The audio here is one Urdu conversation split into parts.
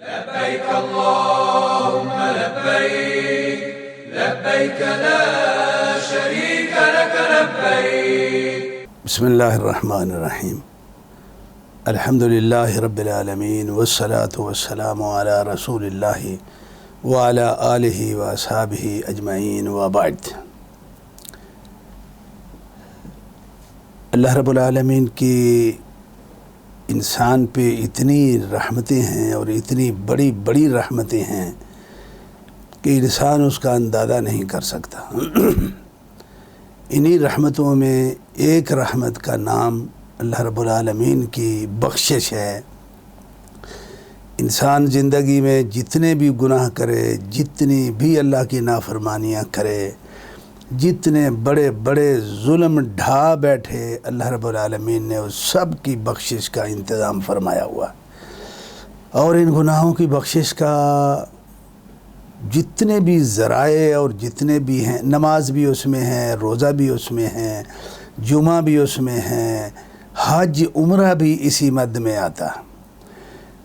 لبيك اللهم لبيك لبيك لا شريك لك لبيك. بسم اللہ الرحمن الرحیم. الحمد للہ رب العالمین والصلاة والسلام علی رسول اللہ وعلی آلہ واصحابہ اجمعین وبعد. اللہ رب العالمین کی انسان پہ اتنی رحمتیں ہیں اور اتنی بڑی بڑی رحمتیں ہیں کہ انسان اس کا اندازہ نہیں کر سکتا. انہی رحمتوں میں ایک رحمت کا نام اللہ رب العالمین کی بخشش ہے. انسان زندگی میں جتنے بھی گناہ کرے، جتنی بھی اللہ کی نافرمانیاں کرے، جتنے بڑے بڑے ظلم ڈھا بیٹھے، اللہ رب العالمین نے اس سب کی بخشش کا انتظام فرمایا ہوا. اور ان گناہوں کی بخشش کا جتنے بھی ذرائع اور جتنے بھی ہیں، نماز بھی اس میں ہے، روزہ بھی اس میں ہے، جمعہ بھی اس میں ہے، حج عمرہ بھی اسی مد میں آتا.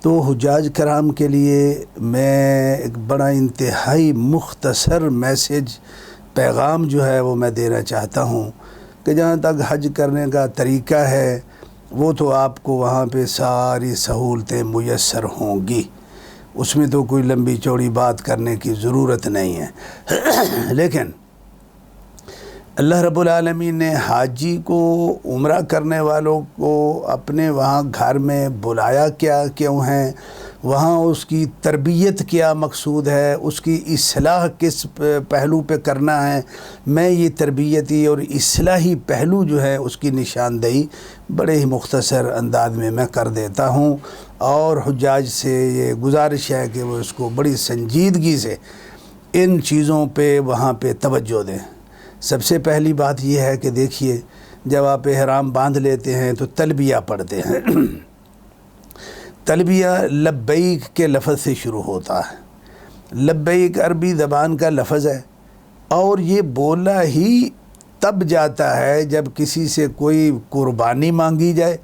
تو حجاج کرام کے لیے میں ایک بڑا انتہائی مختصر میسج، پیغام جو ہے وہ میں دینا چاہتا ہوں کہ جہاں تک حج کرنے کا طریقہ ہے وہ تو آپ کو وہاں پہ ساری سہولتیں میسر ہوں گی، اس میں تو کوئی لمبی چوڑی بات کرنے کی ضرورت نہیں ہے. لیکن اللہ رب العالمین نے حاجی کو، عمرہ کرنے والوں کو اپنے وہاں گھر میں بلایا کیوں ہے، وہاں اس کی تربیت کیا مقصود ہے، اس کی اصلاح کس پہلو پہ کرنا ہے. میں یہ تربیتی اور اصلاحی پہلو جو ہے اس کی نشاندہی بڑے ہی مختصر انداز میں کر دیتا ہوں، اور حجاج سے یہ گزارش ہے کہ وہ اس کو بڑی سنجیدگی سے ان چیزوں پہ وہاں پہ توجہ دیں. سب سے پہلی بات یہ ہے کہ دیکھیے، جب آپ احرام باندھ لیتے ہیں تو تلبیہ پڑھتے ہیں. تلبیہ لبیک کے لفظ سے شروع ہوتا ہے. لبیک عربی زبان کا لفظ ہے، اور یہ بولا ہی تب جاتا ہے جب کسی سے کوئی قربانی مانگی جائے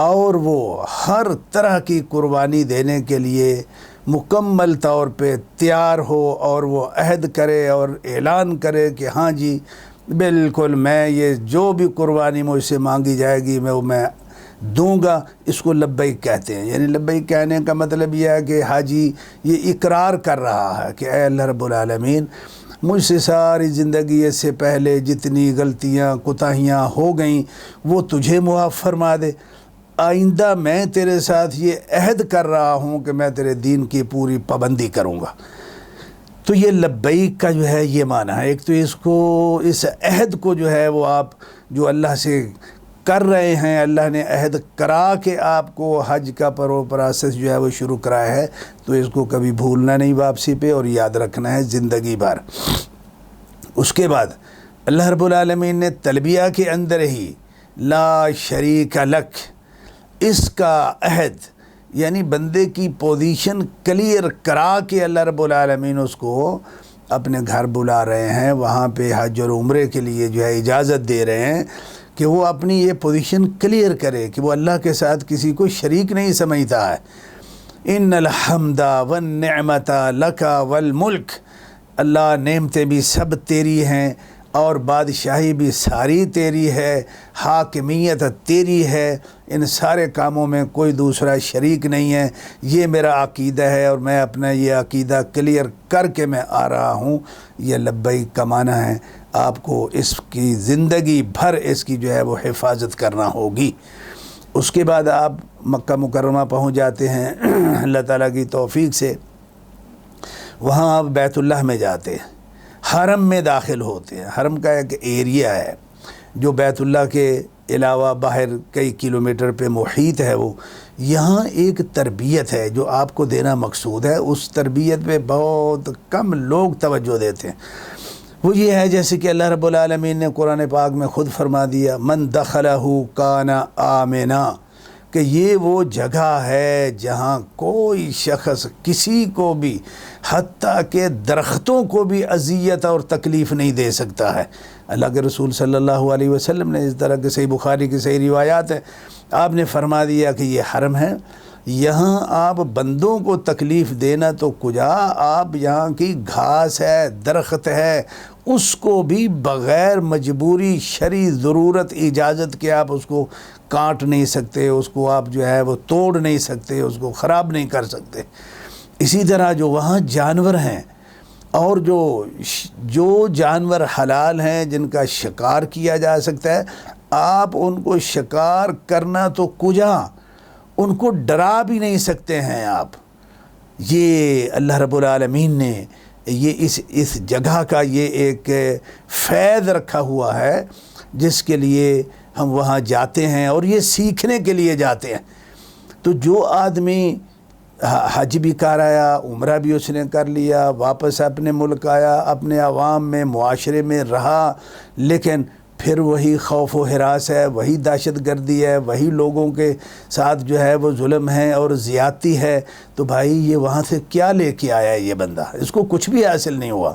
اور وہ ہر طرح کی قربانی دینے کے لیے مکمل طور پہ تیار ہو، اور وہ عہد کرے اور اعلان کرے کہ ہاں جی بالکل میں یہ جو بھی قربانی مجھ سے مانگی جائے گی میں دوں گا. اس کو لبیک کہتے ہیں. یعنی لبیک کہنے کا مطلب یہ ہے کہ حاجی یہ اقرار کر رہا ہے کہ اے اللہ رب العالمین، مجھ سے ساری زندگی سے پہلے جتنی غلطیاں کوتاہیاں ہو گئیں وہ تجھے معاف فرما دے. آئندہ میں تیرے ساتھ یہ عہد کر رہا ہوں کہ میں تیرے دین کی پوری پابندی کروں گا. تو یہ لبیک کا جو ہے یہ معنی ہے. ایک تو اس عہد کو جو ہے وہ آپ جو اللہ سے کر رہے ہیں، اللہ نے عہد کرا کہ آپ کو حج کا پروسیس جو ہے وہ شروع کرایا ہے، تو اس کو کبھی بھولنا نہیں واپسی پہ، اور یاد رکھنا ہے زندگی بھر. اس کے بعد اللہ رب العالمین نے تلبیہ کے اندر ہی لا شریک لک، اس کا عہد یعنی بندے کی پوزیشن کلیئر کرا کے اللہ رب العالمین اس کو اپنے گھر بلا رہے ہیں. وہاں پہ حج اور عمرے کے لیے جو ہے اجازت دے رہے ہیں کہ وہ اپنی یہ پوزیشن کلیئر کرے کہ وہ اللہ کے ساتھ کسی کو شریک نہیں سمجھتا ہے. ان الحمد والنعمت لک والملک، اللہ نعمتیں بھی سب تیری ہیں اور بادشاہی بھی ساری تیری ہے، حاکمیت تیری ہے، ان سارے کاموں میں کوئی دوسرا شریک نہیں ہے. یہ میرا عقیدہ ہے اور میں اپنا یہ عقیدہ کلیئر کر کے میں آ رہا ہوں. یہ لبیک کا معنی ہے. آپ کو اس کی زندگی بھر اس کی جو ہے وہ حفاظت کرنا ہوگی. اس کے بعد آپ مکہ مکرمہ پہنچ جاتے ہیں اللہ تعالیٰ کی توفیق سے. وہاں آپ بیت اللہ میں جاتے ہیں، حرم میں داخل ہوتے ہیں. حرم کا ایک ایریا ہے جو بیت اللہ کے علاوہ باہر کئی کلومیٹر پہ محیط ہے. وہ یہاں ایک تربیت ہے جو آپ کو دینا مقصود ہے. اس تربیت پہ بہت کم لوگ توجہ دیتے ہیں. وہ یہ ہے جیسے کہ اللہ رب العالمین نے قرآن پاک میں خود فرما دیا، من دخلہ کان آمنا، کہ یہ وہ جگہ ہے جہاں کوئی شخص کسی کو بھی حتیٰ کہ درختوں کو بھی اذیت اور تکلیف نہیں دے سکتا ہے. اللہ کے رسول صلی اللہ علیہ وسلم نے اس طرح کے صحیح بخاری کی صحیح روایات ہیں، آپ نے فرما دیا کہ یہ حرم ہے، یہاں آپ بندوں کو تکلیف دینا تو کجا، آپ یہاں کی گھاس ہے، درخت ہے، اس کو بھی بغیر مجبوری، شرعی ضرورت، اجازت کے آپ اس کو کاٹ نہیں سکتے، اس کو آپ جو ہے وہ توڑ نہیں سکتے، اس کو خراب نہیں کر سکتے۔ اسی طرح جو وہاں جانور ہیں، اور جو جانور حلال ہیں جن کا شکار کیا جا سکتا ہے، آپ ان کو شکار کرنا تو کجا، ان کو ڈرا بھی نہیں سکتے ہیں آپ۔ یہ اللہ رب العالمین نے یہ اس جگہ کا یہ ایک فیض رکھا ہوا ہے، جس کے لیے ہم وہاں جاتے ہیں اور یہ سیکھنے کے لیے جاتے ہیں۔ تو جو آدمی حج بھی کر آیا، عمرہ بھی اس نے کر لیا، واپس اپنے ملک آیا، اپنے عوام میں، معاشرے میں رہا، لیکن پھر وہی خوف و ہراس ہے، وہی دہشت گردی ہے، وہی لوگوں کے ساتھ جو ہے وہ ظلم ہے اور زیادتی ہے، تو بھائی یہ وہاں سے کیا لے کے آیا ہے یہ بندہ؟ اس کو کچھ بھی حاصل نہیں ہوا۔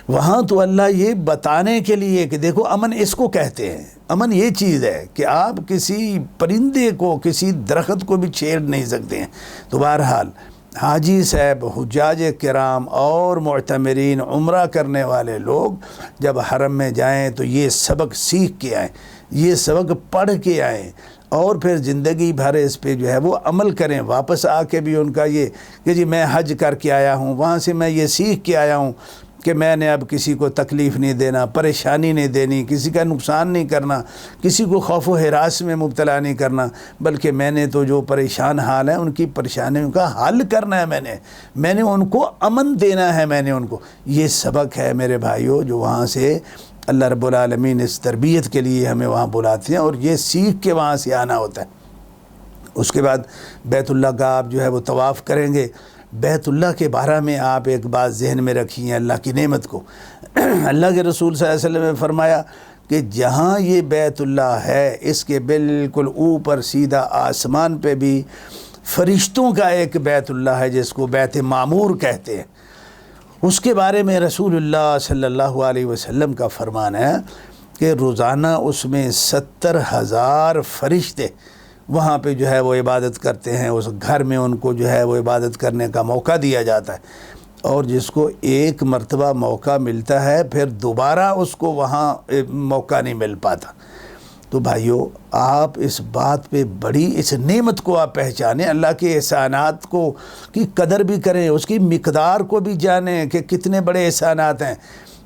وہاں تو اللہ یہ بتانے کے لیے کہ دیکھو امن اس کو کہتے ہیں، امن یہ چیز ہے کہ آپ کسی پرندے کو، کسی درخت کو بھی چھیڑ نہیں سکتے ہیں۔ تو بہرحال حاجی صاحب، حجاج کرام اور معتمرین، عمرہ کرنے والے لوگ جب حرم میں جائیں تو یہ سبق سیکھ کے آئیں، یہ سبق پڑھ کے آئیں، اور پھر زندگی بھر اس پہ جو ہے وہ عمل کریں۔ واپس آ کے بھی ان کا یہ کہ جی میں حج کر کے آیا ہوں، وہاں سے میں یہ سیکھ کے آیا ہوں کہ میں نے اب کسی کو تکلیف نہیں دینا، پریشانی نہیں دینی، کسی کا نقصان نہیں کرنا، کسی کو خوف و ہراس میں مبتلا نہیں کرنا، بلکہ میں نے تو جو پریشان حال ہیں ان کی پریشانیوں کا حل کرنا ہے، میں نے ان کو امن دینا ہے، میں نے ان کو۔ یہ سبق ہے میرے بھائیوں، جو وہاں سے اللہ رب العالمین اس تربیت کے لیے ہمیں وہاں بلاتے ہیں، اور یہ سیکھ کے وہاں سے آنا ہوتا ہے۔ اس کے بعد بیت اللہ کا آپ جو ہے وہ طواف کریں گے۔ بیت اللہ کے بارے میں آپ ایک بات ذہن میں رکھیے، اللہ کی نعمت کو۔ اللہ کے رسول صلی اللہ علیہ وسلم نے فرمایا کہ جہاں یہ بیت اللہ ہے، اس کے بالکل اوپر سیدھا آسمان پہ بھی فرشتوں کا ایک بیت اللہ ہے، جس کو بیت معمور کہتے ہیں۔ اس کے بارے میں رسول اللہ صلی اللہ علیہ وسلم کا فرمان ہے کہ روزانہ اس میں 70,000 فرشتے وہاں پہ جو ہے وہ عبادت کرتے ہیں، اس گھر میں ان کو جو ہے وہ عبادت کرنے کا موقع دیا جاتا ہے، اور جس کو ایک مرتبہ موقع ملتا ہے پھر دوبارہ اس کو وہاں موقع نہیں مل پاتا۔ تو بھائیو، آپ اس بات پہ بڑی اس نعمت کو آپ پہچانیں، اللہ کے احسانات کو کی قدر بھی کریں، اس کی مقدار کو بھی جانیں کہ کتنے بڑے احسانات ہیں،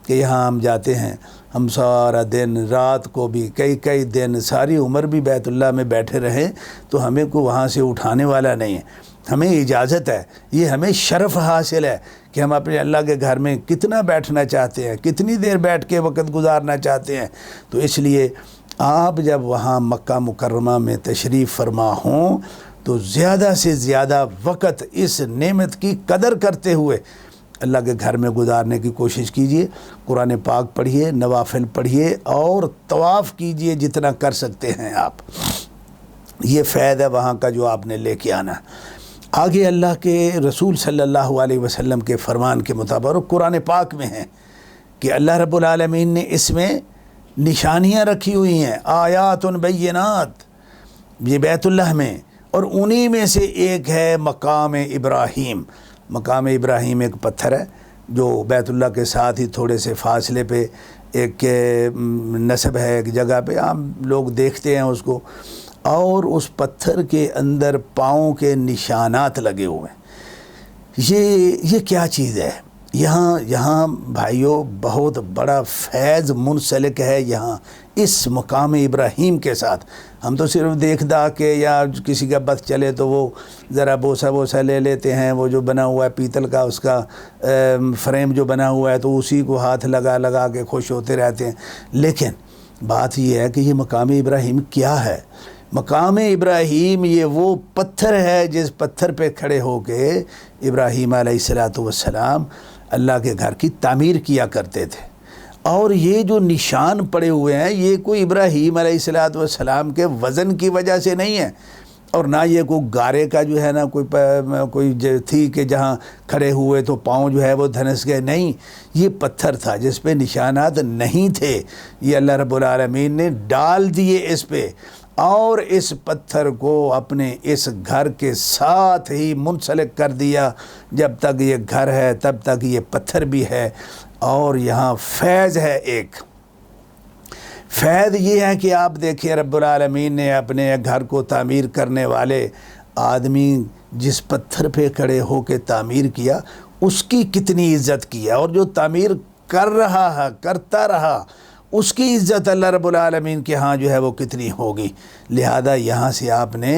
کہ یہاں ہم جاتے ہیں، ہم سارا دن رات کو بھی کئی دن ساری عمر بھی بیت اللہ میں بیٹھے رہیں تو ہمیں کو وہاں سے اٹھانے والا نہیں ہے، ہمیں اجازت ہے، یہ ہمیں شرف حاصل ہے کہ ہم اپنے اللہ کے گھر میں کتنا بیٹھنا چاہتے ہیں، کتنی دیر بیٹھ کے وقت گزارنا چاہتے ہیں۔ تو اس لیے آپ جب وہاں مکہ مکرمہ میں تشریف فرما ہوں تو زیادہ سے زیادہ وقت اس نعمت کی قدر کرتے ہوئے اللہ کے گھر میں گزارنے کی کوشش کیجئے۔ قرآن پاک پڑھیے، نوافل پڑھیے، اور طواف کیجئے جتنا کر سکتے ہیں آپ۔ یہ فیض ہے وہاں کا جو آپ نے لے کے آنا۔ آگے اللہ کے رسول صلی اللہ علیہ وسلم کے فرمان کے مطابق، اور قرآن پاک میں ہے کہ اللہ رب العالمین نے اس میں نشانیاں رکھی ہوئی ہیں، آیات بینات، یہ بیت اللہ میں، اور انہی میں سے ایک ہے مقام ابراہیم۔ مقام ابراہیم ایک پتھر ہے جو بیت اللہ کے ساتھ ہی تھوڑے سے فاصلے پہ ایک نصب ہے، ایک جگہ پہ عام لوگ دیکھتے ہیں اس کو، اور اس پتھر کے اندر پاؤں کے نشانات لگے ہوئے ہیں۔ یہ کیا چیز ہے؟ یہاں بھائیوں بہت بڑا فیض منسلک ہے یہاں اس مقام ابراہیم کے ساتھ۔ ہم تو صرف دیکھ دا کے یا کسی کا بس چلے تو وہ ذرا بوسہ لے لیتے ہیں، وہ جو بنا ہوا ہے پیتل کا، اس کا فریم جو بنا ہوا ہے، تو اسی کو ہاتھ لگا کے خوش ہوتے رہتے ہیں۔ لیکن بات یہ ہے کہ یہ مقام ابراہیم کیا ہے؟ مقام ابراہیم یہ وہ پتھر ہے جس پتھر پہ کھڑے ہو کے ابراہیم علیہ السلام اللہ کے گھر کی تعمیر کیا کرتے تھے۔ اور یہ جو نشان پڑے ہوئے ہیں، یہ کوئی ابراہیم علیہ السلام کے وزن کی وجہ سے نہیں ہے، اور نہ یہ کوئی گارے کا جو ہے نا کوئی تھی کہ جہاں کھڑے ہوئے تو پاؤں جو ہے وہ دھنس گئے، نہیں، یہ پتھر تھا جس پہ نشانات نہیں تھے، یہ اللہ رب العالمین نے ڈال دیے اس پہ، اور اس پتھر کو اپنے اس گھر کے ساتھ ہی منسلک کر دیا، جب تک یہ گھر ہے تب تک یہ پتھر بھی ہے۔ اور یہاں فیض ہے ایک، فیض یہ ہے کہ آپ دیکھیں رب العالمین نے اپنے گھر کو تعمیر کرنے والے آدمی جس پتھر پہ کھڑے ہو کے تعمیر کیا اس کی کتنی عزت کی ہے، اور جو تعمیر کر رہا ہے کرتا رہا اس کی عزت اللہ رب العالمین کے ہاں جو ہے وہ کتنی ہوگی۔ لہذا یہاں سے آپ نے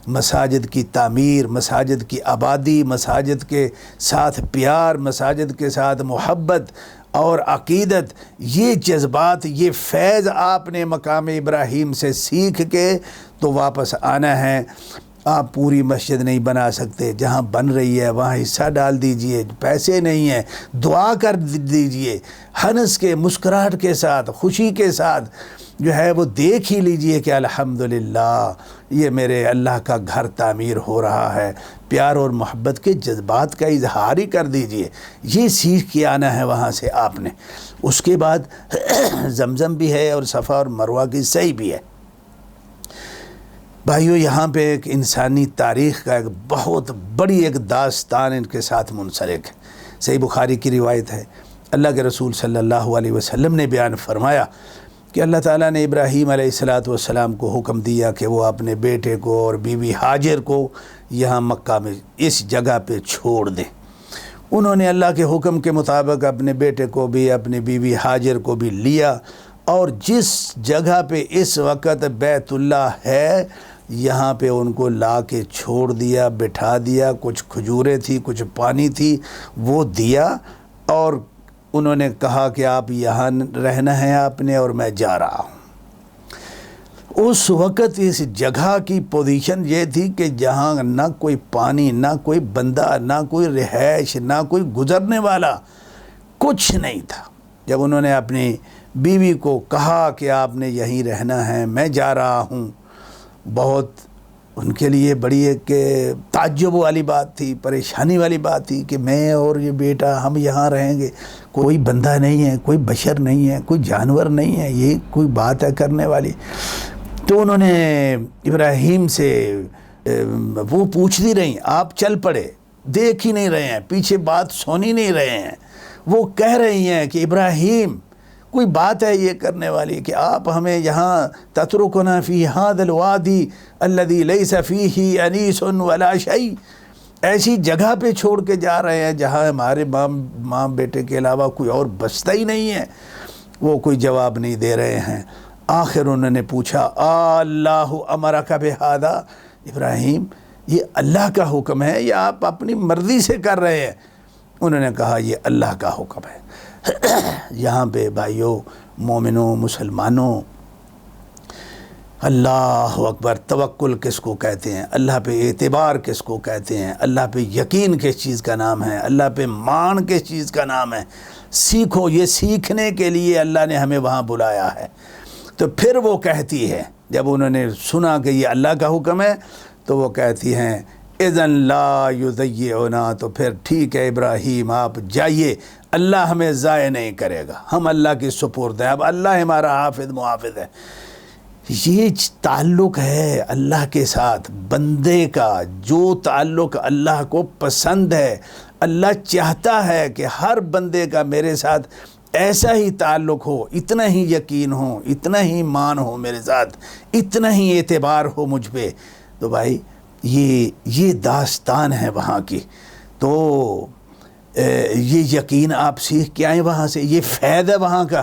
مساجد کی تعمیر، مساجد کی آبادی، مساجد کے ساتھ پیار، مساجد کے ساتھ محبت اور عقیدت، یہ جذبات، یہ فیض آپ نے مقام ابراہیم سے سیکھ کے تو واپس آنا ہے۔ آپ پوری مسجد نہیں بنا سکتے، جہاں بن رہی ہے وہاں حصہ ڈال دیجئے، پیسے نہیں ہیں دعا کر دیجئے، ہنس کے مسکراہٹ کے ساتھ خوشی کے ساتھ جو ہے وہ دیکھ ہی لیجئے کہ الحمدللہ یہ میرے اللہ کا گھر تعمیر ہو رہا ہے۔ پیار اور محبت کے جذبات کا اظہار ہی کر دیجئے، یہ سیکھ کے آنا ہے وہاں سے آپ نے۔ اس کے بعد زمزم بھی ہے اور صفا اور مروہ کی سعی بھی ہے۔ بھائیو یہاں پہ ایک انسانی تاریخ کا ایک بہت بڑی ایک داستان ان کے ساتھ منسلک ہے۔ صحیح بخاری کی روایت ہے، اللہ کے رسول صلی اللہ علیہ وسلم نے بیان فرمایا کہ اللہ تعالیٰ نے ابراہیم علیہ السلام کو حکم دیا کہ وہ اپنے بیٹے کو اور بیوی ہاجر کو یہاں مکہ میں اس جگہ پہ چھوڑ دیں۔ انہوں نے اللہ کے حکم کے مطابق اپنے بیٹے کو بھی اپنی بیوی ہاجر کو بھی لیا، اور جس جگہ پہ اس وقت بیت اللہ ہے یہاں پہ ان کو لا کے چھوڑ دیا، بٹھا دیا، کچھ کھجوریں تھی، کچھ پانی تھی وہ دیا، اور انہوں نے کہا کہ آپ یہاں رہنا ہے آپ نے اور میں جا رہا ہوں۔ اس وقت اس جگہ کی پوزیشن یہ تھی کہ جہاں نہ کوئی پانی، نہ کوئی بندہ، نہ کوئی رہائش، نہ کوئی گزرنے والا، کچھ نہیں تھا۔ جب انہوں نے اپنی بیوی کو کہا کہ آپ نے یہیں رہنا ہے، میں جا رہا ہوں، بہت ان کے لیے بڑی ایک تعجب والی بات تھی، پریشانی والی بات تھی کہ میں اور یہ بیٹا ہم یہاں رہیں گے، کوئی بندہ نہیں ہے، کوئی بشر نہیں ہے، کوئی جانور نہیں ہے، یہ کوئی بات ہے کرنے والی۔ تو انہوں نے ابراہیم سے وہ پوچھتی رہیں، آپ چل پڑے، دیکھ ہی نہیں رہے ہیں، پیچھے بات سن ہی نہیں رہے ہیں۔ وہ کہہ رہی ہیں کہ ابراہیم کوئی بات ہے یہ کرنے والی کہ آپ ہمیں یہاں تترکنا فی ھذا الوادی الذی لیس فیہ انیس ولا شیء، ایسی جگہ پہ چھوڑ کے جا رہے ہیں جہاں ہمارے ماں بیٹے کے علاوہ کوئی اور بستا ہی نہیں ہے۔ وہ کوئی جواب نہیں دے رہے ہیں۔ آخر انہوں نے پوچھا اللہ امرک بھذا، ابراہیم یہ اللہ کا حکم ہے یا آپ اپنی مرضی سے کر رہے ہیں؟ انہوں نے کہا یہ اللہ کا حکم ہے۔ یہاں پہ بھائیوں، مومنوں، مسلمانوں، اللہ اکبر، توکل کس کو کہتے ہیں، اللہ پہ اعتبار کس کو کہتے ہیں، اللہ پہ یقین کس چیز کا نام ہے، اللہ پہ مان کس چیز کا نام ہے، سیکھو، یہ سیکھنے کے لیے اللہ نے ہمیں وہاں بلایا ہے۔ تو پھر وہ کہتی ہے، جب انہوں نے سنا کہ یہ اللہ کا حکم ہے تو وہ کہتی ہیں اذن لا یضیعنا، تو پھر ٹھیک ہے ابراہیم آپ جائیے، اللہ ہمیں ضائع نہیں کرے گا، ہم اللہ کی سپرد ہیں، اب اللہ ہمارا حافظ محافظ ہے۔ یہ تعلق ہے اللہ کے ساتھ بندے کا، جو تعلق اللہ کو پسند ہے۔ اللہ چاہتا ہے کہ ہر بندے کا میرے ساتھ ایسا ہی تعلق ہو، اتنا ہی یقین ہو، اتنا ہی مان ہو میرے ساتھ، اتنا ہی اعتبار ہو مجھ پہ۔ تو بھائی یہ داستان ہے وہاں کی، تو یہ یقین آپ سیکھ کے آئیں وہاں سے، یہ فیض ہے وہاں کا،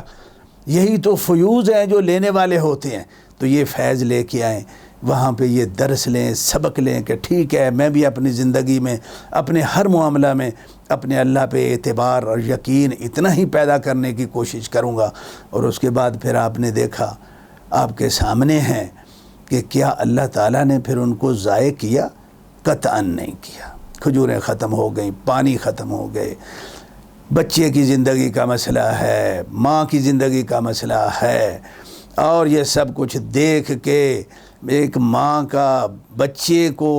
یہی تو فیوز ہیں جو لینے والے ہوتے ہیں۔ تو یہ فیض لے کے آئیں وہاں پہ، یہ درس لیں، سبق لیں کہ ٹھیک ہے میں بھی اپنی زندگی میں، اپنے ہر معاملہ میں اپنے اللہ پہ اعتبار اور یقین اتنا ہی پیدا کرنے کی کوشش کروں گا۔ اور اس کے بعد پھر آپ نے دیکھا، آپ کے سامنے ہیں کہ کیا اللہ تعالیٰ نے پھر ان کو ضائع کیا؟ قطعاً نہیں کیا۔ کھجوریں ختم ہو گئیں، پانی ختم ہو گئے، بچے کی زندگی کا مسئلہ ہے، ماں کی زندگی کا مسئلہ ہے، اور یہ سب کچھ دیکھ کے ایک ماں کا بچے کو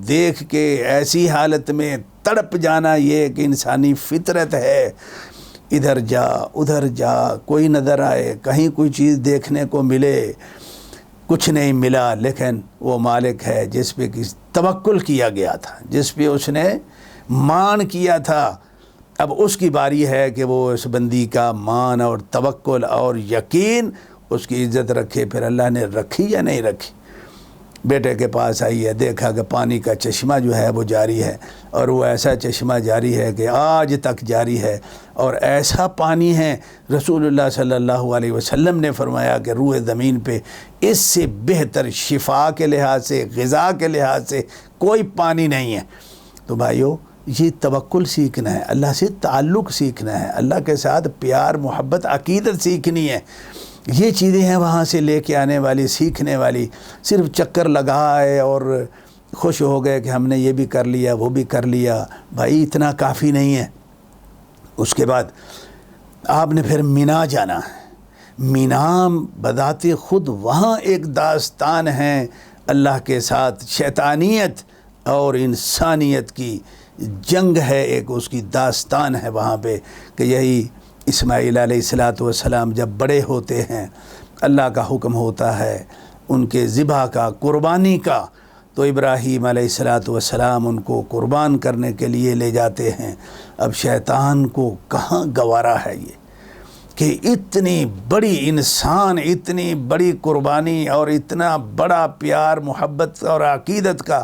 دیکھ کے ایسی حالت میں تڑپ جانا، یہ ایک انسانی فطرت ہے۔ ادھر جا ادھر جا، کوئی نظر آئے، کہیں کوئی چیز دیکھنے کو ملے، کچھ نہیں ملا، لیکن وہ مالک ہے جس پہ توکل کیا گیا تھا، جس پہ اس نے مان کیا تھا۔ اب اس کی باری ہے کہ وہ اس بندی کا مان اور توکل اور یقین اس کی عزت رکھے۔ پھر اللہ نے رکھی یا نہیں رکھی؟ بیٹے کے پاس آئی ہے، دیکھا کہ پانی کا چشمہ جو ہے وہ جاری ہے، اور وہ ایسا چشمہ جاری ہے کہ آج تک جاری ہے، اور ایسا پانی ہے رسول اللہ صلی اللہ علیہ وسلم نے فرمایا کہ روح زمین پہ اس سے بہتر شفا کے لحاظ سے، غذا کے لحاظ سے کوئی پانی نہیں ہے۔ تو بھائیو، یہ توکل سیکھنا ہے، اللہ سے تعلق سیکھنا ہے، اللہ کے ساتھ پیار محبت عقیدت سیکھنی ہے۔ یہ چیزیں ہیں وہاں سے لے کے آنے والی، سیکھنے والی۔ صرف چکر لگائے اور خوش ہو گئے کہ ہم نے یہ بھی کر لیا وہ بھی کر لیا، بھائی اتنا کافی نہیں ہے۔ اس کے بعد آپ نے پھر مینا جانا ہے۔ مینا بذات خود وہاں ایک داستان ہے اللہ کے ساتھ، شیطانیت اور انسانیت کی جنگ ہے، ایک اس کی داستان ہے وہاں پہ کہ یہی اسماعیل علیہ السلام جب بڑے ہوتے ہیں، اللہ کا حکم ہوتا ہے ان کے ذبح کا، قربانی کا، تو ابراہیم علیہ السلام ان کو قربان کرنے کے لیے لے جاتے ہیں۔ اب شیطان کو کہاں گوارا ہے یہ کہ اتنی بڑی انسان، اتنی بڑی قربانی اور اتنا بڑا پیار محبت اور عقیدت کا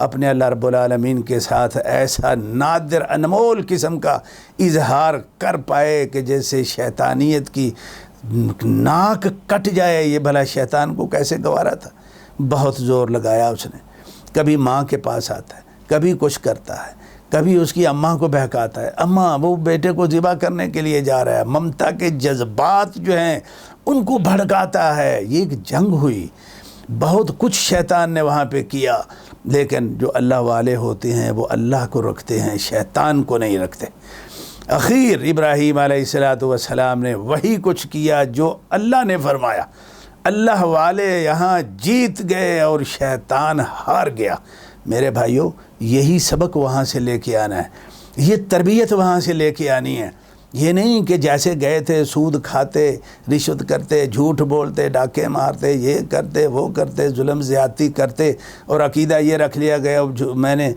اپنے اللہ رب العالمین کے ساتھ ایسا نادر انمول قسم کا اظہار کر پائے کہ جیسے شیطانیت کی ناک کٹ جائے۔ یہ بھلا شیطان کو کیسے گوارا تھا؟ بہت زور لگایا اس نے۔ کبھی ماں کے پاس آتا ہے، کبھی کچھ کرتا ہے، کبھی اس کی اماں کو بہکاتا ہے، اماں وہ بیٹے کو ذبح کرنے کے لیے جا رہا ہے، ممتا کے جذبات جو ہیں ان کو بھڑکاتا ہے۔ یہ ایک جنگ ہوئی، بہت کچھ شیطان نے وہاں پہ کیا، لیکن جو اللہ والے ہوتے ہیں وہ اللہ کو رکھتے ہیں، شیطان کو نہیں رکھتے۔ اخیر ابراہیم علیہ السلام نے وہی کچھ کیا جو اللہ نے فرمایا۔ اللہ والے یہاں جیت گئے اور شیطان ہار گیا۔ میرے بھائیو، یہی سبق وہاں سے لے کے آنا ہے، یہ تربیت وہاں سے لے کے آنی ہے۔ یہ نہیں کہ جیسے گئے تھے سود کھاتے، رشوت کرتے، جھوٹ بولتے، ڈاکے مارتے، یہ کرتے وہ کرتے، ظلم زیادتی کرتے، اور عقیدہ یہ رکھ لیا گیا میں نے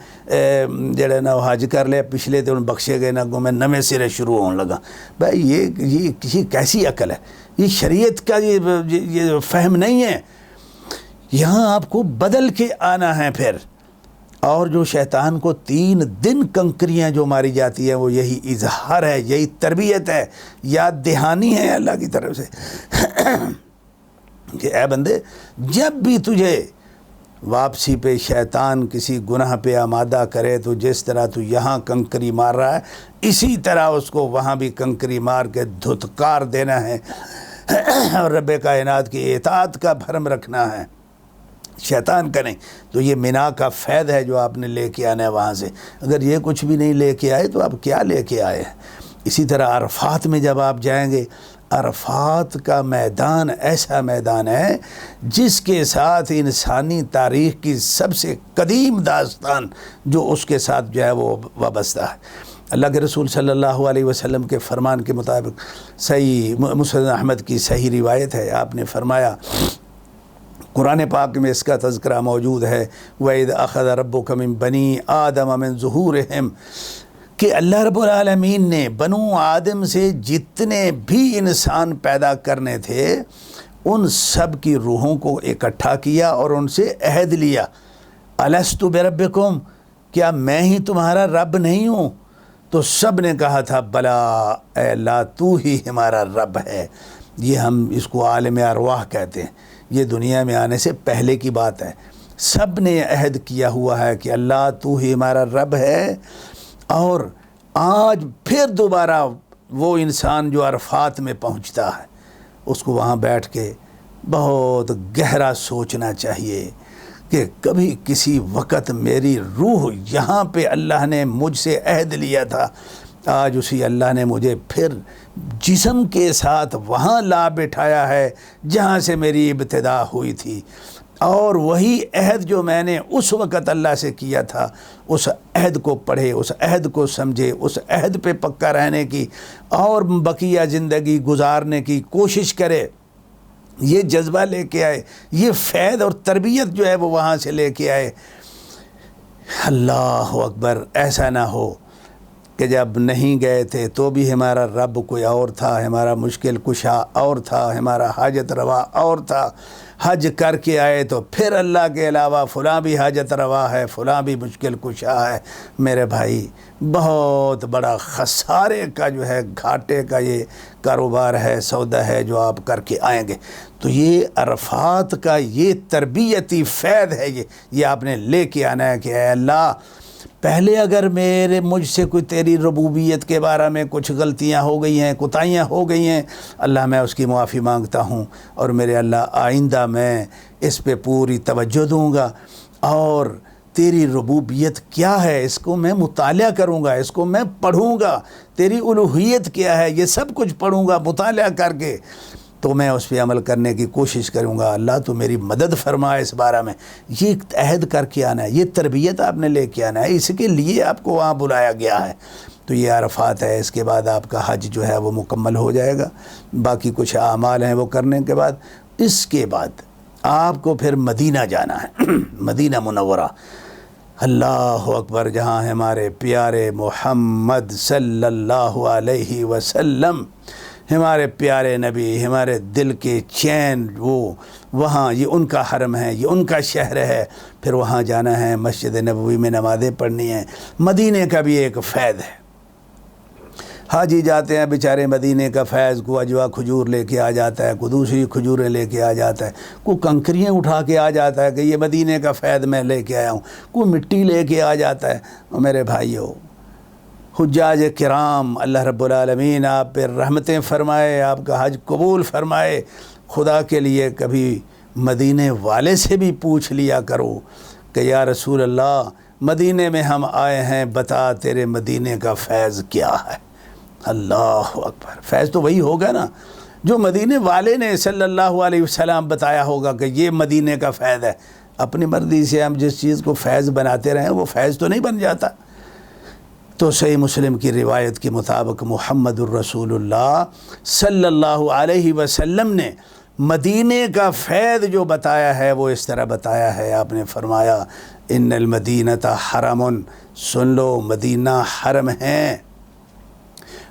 جڑے نا حج کر لیا پچھلے تو بخشے گئے نہ گو، میں نویں سرے شروع ہونے لگا۔ بھائی یہ کیسی عقل ہے؟ یہ شریعت کا یہ فہم نہیں ہے۔ یہاں آپ کو بدل کے آنا ہے پھر۔ اور جو شیطان کو 3 دن کنکریاں جو ماری جاتی ہیں وہ یہی اظہار ہے، یہی تربیت ہے، یاد دہانی ہے اللہ کی طرف سے کہ اے بندے، جب بھی تجھے واپسی پہ شیطان کسی گناہ پہ آمادہ کرے تو جس طرح تو یہاں کنکری مار رہا ہے اسی طرح اس کو وہاں بھی کنکری مار کے دھتکار دینا ہے اور رب کائنات کی اطاعت کا بھرم رکھنا ہے، شیطان کا نہیں۔ تو یہ مینا کا فیض ہے جو آپ نے لے کے آنا ہے وہاں سے۔ اگر یہ کچھ بھی نہیں لے کے آئے تو آپ کیا لے کے آئے ہیں؟ اسی طرح عرفات میں جب آپ جائیں گے، عرفات کا میدان ایسا میدان ہے جس کے ساتھ انسانی تاریخ کی سب سے قدیم داستان جو اس کے ساتھ جو ہے وہ وابستہ ہے۔ اللہ کے رسول صلی اللہ علیہ وسلم کے فرمان کے مطابق صحیح مسند احمد کی صحیح روایت ہے، آپ نے فرمایا، قرآن پاک میں اس کا تذکرہ موجود ہے، وَإِذْ أَخَذَ رَبُّكَ مِن بَنِي آدَمَ مِن ظُهُورِهِمْ، کہ اللہ رب العالمین نے بنو آدم سے جتنے بھی انسان پیدا کرنے تھے ان سب کی روحوں کو اکٹھا کیا اور ان سے عہد لیا، أَلَسْتُ بِرَبِّكُمْ، کیا میں ہی تمہارا رب نہیں ہوں؟ تو سب نے کہا تھا بلا اے اللہ تو ہی ہمارا رب ہے۔ یہ ہم اس کو عالم ارواح کہتے ہیں، یہ دنیا میں آنے سے پہلے کی بات ہے۔ سب نے عہد کیا ہوا ہے کہ اللہ تو ہی ہمارا رب ہے۔ اور آج پھر دوبارہ وہ انسان جو عرفات میں پہنچتا ہے اس کو وہاں بیٹھ کے بہت گہرا سوچنا چاہیے کہ کبھی کسی وقت میری روح یہاں پہ اللہ نے مجھ سے عہد لیا تھا، آج اسی اللہ نے مجھے پھر جسم کے ساتھ وہاں لا بٹھایا ہے جہاں سے میری ابتدا ہوئی تھی، اور وہی عہد جو میں نے اس وقت اللہ سے کیا تھا اس عہد کو پڑھے، اس عہد کو سمجھے، اس عہد پہ پکا رہنے کی اور بقیہ زندگی گزارنے کی کوشش کرے۔ یہ جذبہ لے کے آئے، یہ فیض اور تربیت جو ہے وہ وہاں سے لے کے آئے۔ اللہ اکبر، ایسا نہ ہو کہ جب نہیں گئے تھے تو بھی ہمارا رب کوئی اور تھا، ہمارا مشکل کشا اور تھا، ہمارا حاجت روا اور تھا، حج کر کے آئے تو پھر اللہ کے علاوہ فلاں بھی حاجت روا ہے، فلاں بھی مشکل کشا ہے۔ میرے بھائی، بہت بڑا خسارے کا جو ہے، گھاٹے کا یہ کاروبار ہے، سودا ہے جو آپ کر کے آئیں گے۔ تو یہ عرفات کا یہ تربیتی فیض ہے، یہ آپ نے لے کے آنا ہے کہ اے اللہ، پہلے اگر مجھ سے کوئی تیری ربوبیت کے بارے میں کچھ غلطیاں ہو گئی ہیں، کوتاہیاں ہو گئی ہیں، اللہ میں اس کی معافی مانگتا ہوں، اور میرے اللہ آئندہ میں اس پہ پوری توجہ دوں گا، اور تیری ربوبیت کیا ہے اس کو میں مطالعہ کروں گا، اس کو میں پڑھوں گا، تیری الوہیت کیا ہے یہ سب کچھ پڑھوں گا مطالعہ کر کے، تو میں اس پہ عمل کرنے کی کوشش کروں گا۔ اللہ تو میری مدد فرمائے اس بارے میں۔ یہ عہد کر کے آنا ہے، یہ تربیت آپ نے لے کے آنا ہے، اس کے لیے آپ کو وہاں بلایا گیا ہے۔ تو یہ عرفات ہے، اس کے بعد آپ کا حج جو ہے وہ مکمل ہو جائے گا، باقی کچھ اعمال ہیں وہ کرنے کے بعد، اس کے بعد آپ کو پھر مدینہ جانا ہے، مدینہ منورہ، اللہ اکبر، جہاں ہمارے پیارے محمد صلی اللہ علیہ وسلم، ہمارے پیارے نبی، ہمارے دل کے چین، وہاں یہ ان کا حرم ہے، یہ ان کا شہر ہے، پھر وہاں جانا ہے، مسجد نبوی میں نمازیں پڑھنی ہیں۔ مدینے کا بھی ایک فیض ہے، حاجی جاتے ہیں بیچارے مدینے کا فیض، کو اجوا کھجور لے کے آ جاتا ہے، کو دوسری کھجوریں لے کے آ جاتا ہے، کو کنکریاں اٹھا کے آ جاتا ہے کہ یہ مدینے کا فیض میں لے کے آیا ہوں، کو مٹی لے کے آ جاتا ہے۔ اور میرے بھائیوں، حجاج کرام، اللہ رب العالمین آپ پہ رحمتیں فرمائے، آپ کا حج قبول فرمائے۔ خدا کے لیے کبھی مدینے والے سے بھی پوچھ لیا کرو کہ یا رسول اللہ، مدینے میں ہم آئے ہیں، بتا تیرے مدینے کا فیض کیا ہے۔ اللہ اکبر، فیض تو وہی ہوگا نا جو مدینے والے نے صلی اللہ علیہ وسلم بتایا ہوگا کہ یہ مدینے کا فیض ہے۔ اپنی مرضی سے ہم جس چیز کو فیض بناتے رہیں وہ فیض تو نہیں بن جاتا۔ تو صحیح مسلم کی روایت کے مطابق محمد الرسول اللہ صلی اللہ علیہ وسلم نے مدینے کا فیض جو بتایا ہے وہ اس طرح بتایا ہے، آپ نے فرمایا ان المدینۃ حرم، سن لو مدینہ حرم ہے،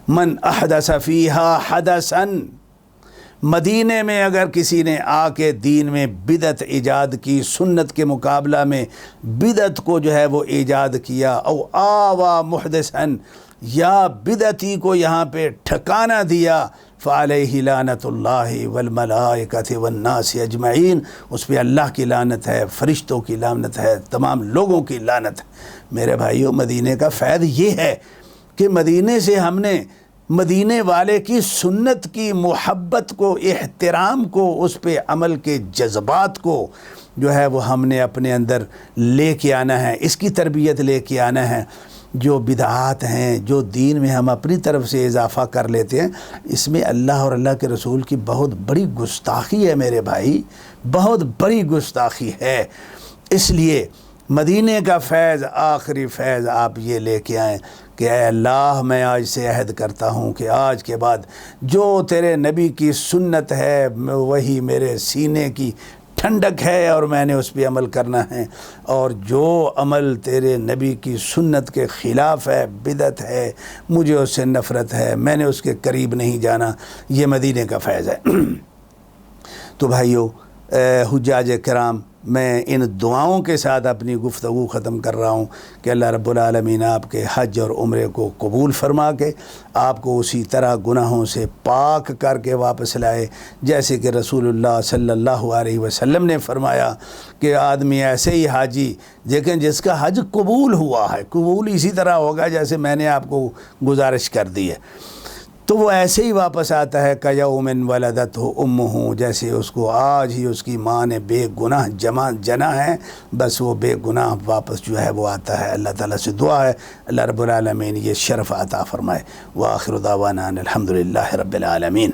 من احدث فیہا حدثا، مدینے میں اگر کسی نے آ کے دین میں بدعت ایجاد کی، سنت کے مقابلہ میں بدعت کو جو ہے وہ ایجاد کیا، او آوا محدثاً، یا بدعتی کو یہاں پہ ٹھکانہ دیا، فعلیہ لعنت اللہ والملائکۃ والناس اجمعین، اس پہ اللہ کی لعنت ہے، فرشتوں کی لعنت ہے، تمام لوگوں کی لعنت ہے۔ میرے بھائیوں، مدینے کا فیض یہ ہے کہ مدینے سے ہم نے مدینے والے کی سنت کی محبت کو، احترام کو، اس پہ عمل کے جذبات کو جو ہے وہ ہم نے اپنے اندر لے کے آنا ہے، اس کی تربیت لے کے آنا ہے۔ جو بدعات ہیں، جو دین میں ہم اپنی طرف سے اضافہ کر لیتے ہیں، اس میں اللہ اور اللہ کے رسول کی بہت بڑی گستاخی ہے میرے بھائی، بہت بڑی گستاخی ہے۔ اس لیے مدینے کا فیض، آخری فیض آپ یہ لے کے آئیں کہ اے اللہ، میں آج سے عہد کرتا ہوں کہ آج کے بعد جو تیرے نبی کی سنت ہے وہی میرے سینے کی ٹھنڈک ہے، اور میں نے اس پہ عمل کرنا ہے، اور جو عمل تیرے نبی کی سنت کے خلاف ہے، بدعت ہے، مجھے اس سے نفرت ہے، میں نے اس کے قریب نہیں جانا۔ یہ مدینے کا فیض ہے۔ تو بھائیو، حجاج کرام، میں ان دعاؤں کے ساتھ اپنی گفتگو ختم کر رہا ہوں کہ اللہ رب العالمین آپ کے حج اور عمرے کو قبول فرما کے آپ کو اسی طرح گناہوں سے پاک کر کے واپس لائے جیسے کہ رسول اللہ صلی اللہ علیہ وسلم نے فرمایا کہ آدمی ایسے ہی حاجی دیکھیں جس کا حج قبول ہوا ہے، قبول اسی طرح ہوگا جیسے میں نے آپ کو گزارش کر دی ہے، تو وہ ایسے ہی واپس آتا ہے کیوم ولدتہ امہ، جیسے اس کو آج ہی اس کی ماں نے بے گناہ جنا ہے، بس وہ بے گناہ واپس جو ہے وہ آتا ہے۔ اللہ تعالیٰ سے دعا ہے اللہ رب العالمین یہ شرف عطا فرمائے۔ وآخر دعوانا الحمدللہ رب العالمین۔